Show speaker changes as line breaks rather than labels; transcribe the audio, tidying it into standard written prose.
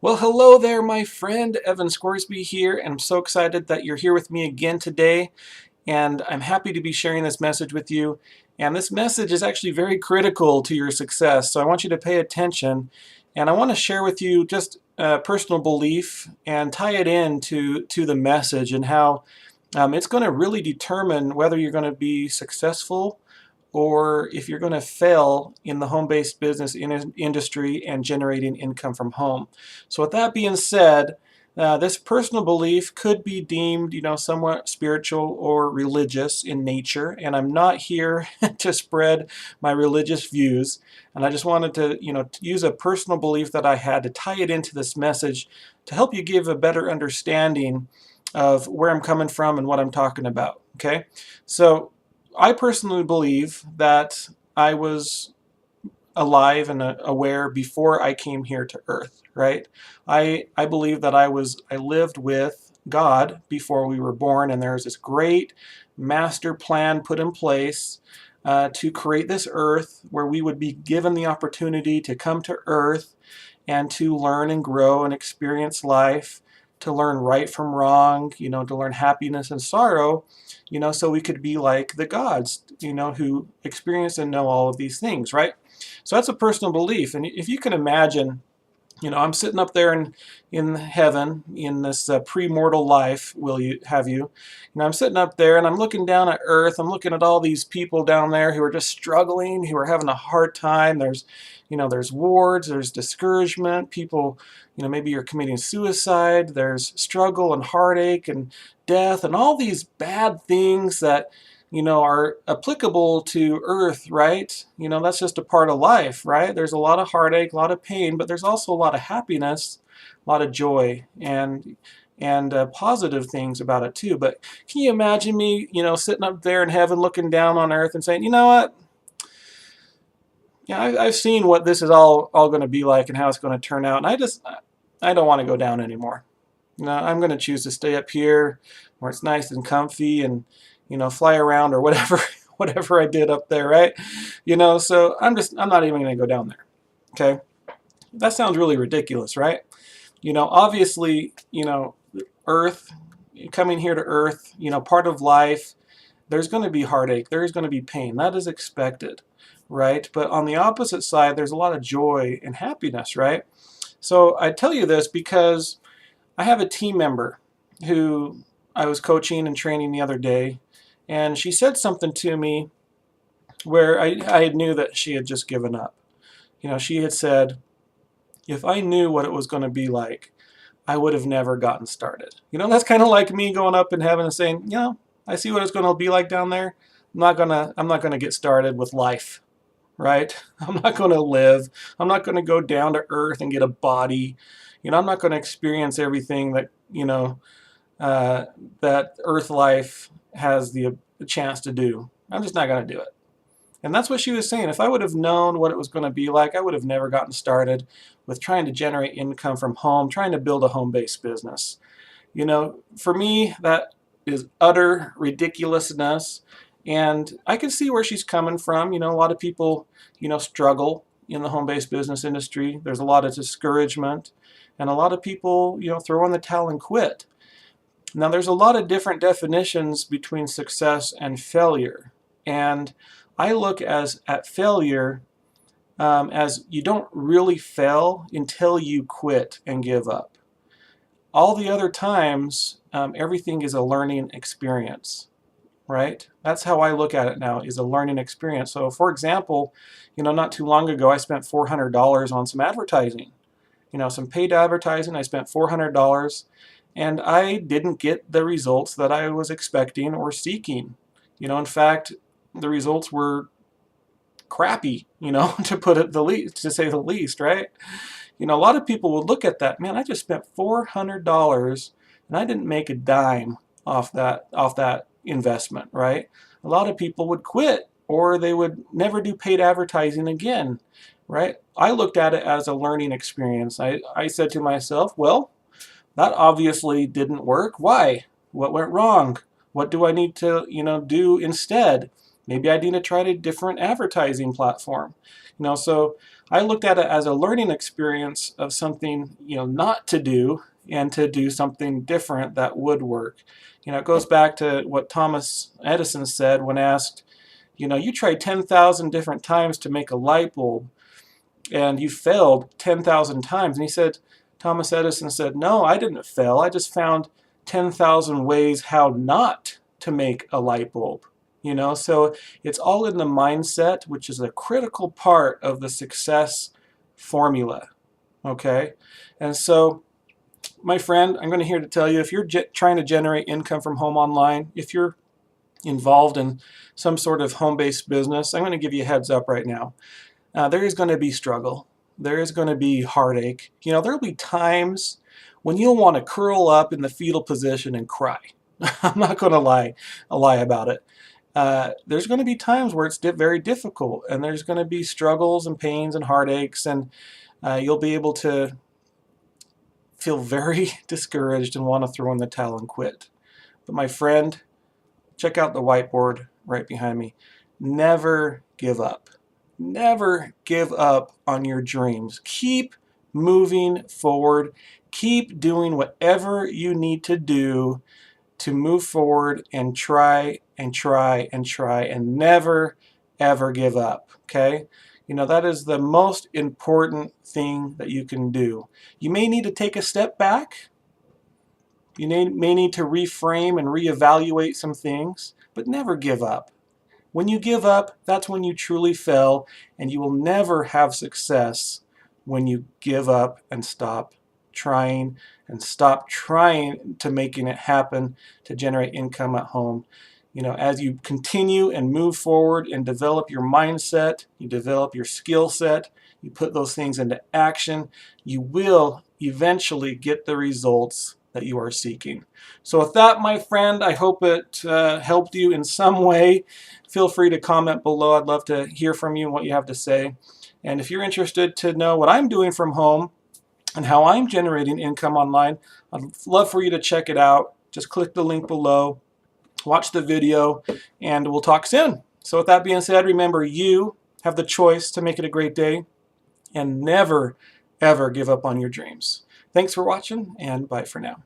Well, hello there, my friend. Evan Scoresby here, and I'm so excited that you're here with me again today. And I'm happy to be sharing this message with you. And this message is actually very critical to your success, so I want you to pay attention. And I want to share with you just a personal belief and tie it in to the message and how it's going to really determine whether you're going to be successful or if you're going to fail in the home-based business industry and generating income from home. So with that being said, this personal belief could be deemed, somewhat spiritual or religious in nature, and I'm not here to spread my religious views. And I just wanted to, to use a personal belief that I had to tie it into this message to help you give a better understanding of where I'm coming from and what I'm talking about. Okay, so I personally believe that I was alive and aware before I came here to earth, right? I believe that I lived with God before we were born, and there's this great master plan put in place to create this earth where we would be given the opportunity to come to earth and to learn and grow and experience life, to learn right from wrong, to learn happiness and sorrow, so we could be like the gods, who experience and know all of these things, right? So that's a personal belief. And if you can imagine, I'm sitting up there in heaven in this pre-mortal life, will you have you? I'm sitting up there and I'm looking down at earth. I'm looking at all these people down there who are just struggling, who are having a hard time. There's wars, there's discouragement, people, maybe you're committing suicide, there's struggle and heartache and death and all these bad things that are applicable to earth, right? That's just a part of life, right? There's a lot of heartache, a lot of pain, but there's also a lot of happiness, a lot of joy, and positive things about it too. But can you imagine me, sitting up there in heaven looking down on earth and saying, you know what? Yeah, I've seen what this is all going to be like and how it's going to turn out, and I don't want to go down anymore. I'm going to choose to stay up here where it's nice and comfy and, fly around or whatever, whatever I did up there, right? So I'm not even going to go down there. Okay. That sounds really ridiculous, right? Obviously, Earth, coming here to Earth, part of life, there's going to be heartache, there's going to be pain. That is expected, right? But on the opposite side, there's a lot of joy and happiness, right? So I tell you this because I have a team member who I was coaching and training the other day, and she said something to me where I knew that she had just given up. She had said, if I knew what it was going to be like, I would have never gotten started. That's kind of like me going up in heaven and saying, I see what it's going to be like down there. I'm not gonna get started with life, right? I'm not going to live. I'm not going to go down to earth and get a body. I'm not going to experience everything that, that earth life has the chance to do. I'm just not going to do it. And that's what she was saying. If I would have known what it was going to be like, I would have never gotten started with trying to generate income from home, trying to build a home-based business. For me, that is utter ridiculousness. And I can see where she's coming from. A lot of people, struggle in the home-based business industry. There's a lot of discouragement. And a lot of people, throw in the towel and quit. Now, there's a lot of different definitions between success and failure. And I look at failure as you don't really fail until you quit and give up. All the other times, everything is a learning experience, right? That's how I look at it now, is a learning experience. So, for example, not too long ago, I spent $400 on some advertising. Some paid advertising. I spent $400, and I didn't get the results that I was expecting or seeking. In fact, the results were crappy, to say the least, right? A lot of people would look at that, man, I just spent $400 and I didn't make a dime off that investment, right? A lot of people would quit, or they would never do paid advertising again, right? I looked at it as a learning experience. I said to myself, well, that obviously didn't work. Why? What went wrong? What do I need to, do instead? Maybe I need to try a different advertising platform. So I looked at it as a learning experience of something, not to do, and to do something different that would work. It goes back to what Thomas Edison said when asked, you tried 10,000 different times to make a light bulb and you failed 10,000 times. And he said, Thomas Edison said, no, I didn't fail. I just found 10,000 ways how not to make a light bulb. So it's all in the mindset, which is a critical part of the success formula. Okay? And so, my friend, I'm going to here to tell you, if you're trying to generate income from home online, if you're involved in some sort of home-based business, I'm going to give you a heads up right now. There is going to be struggle. There is going to be heartache. There will be times when you'll want to curl up in the fetal position and cry. I'm not going to lie about it. There's going to be times where it's very difficult, and there's going to be struggles and pains and heartaches, and you'll be able to feel very discouraged and want to throw in the towel and quit. But my friend, check out the whiteboard right behind me. Never give up. Never give up on your dreams. Keep moving forward. Keep doing whatever you need to do to move forward and try and try and try and never ever give up. Okay? That is the most important thing that you can do. You may need to take a step back. You may need to reframe and reevaluate some things, but never give up. When you give up, that's when you truly fail, and you will never have success when you give up and stop trying to making it happen to generate income at home. As you continue and move forward and develop your mindset, you develop your skill set, you put those things into action, you will eventually get the results that you are seeking. So with that, my friend, I hope it helped you in some way. Feel free to comment below. I'd love to hear from you and what you have to say. And if you're interested to know what I'm doing from home and how I'm generating income online, I'd love for you to check it out. Just click the link below, watch the video, and we'll talk soon. So with that being said, remember, you have the choice to make it a great day, and never, ever give up on your dreams. Thanks for watching, and bye for now.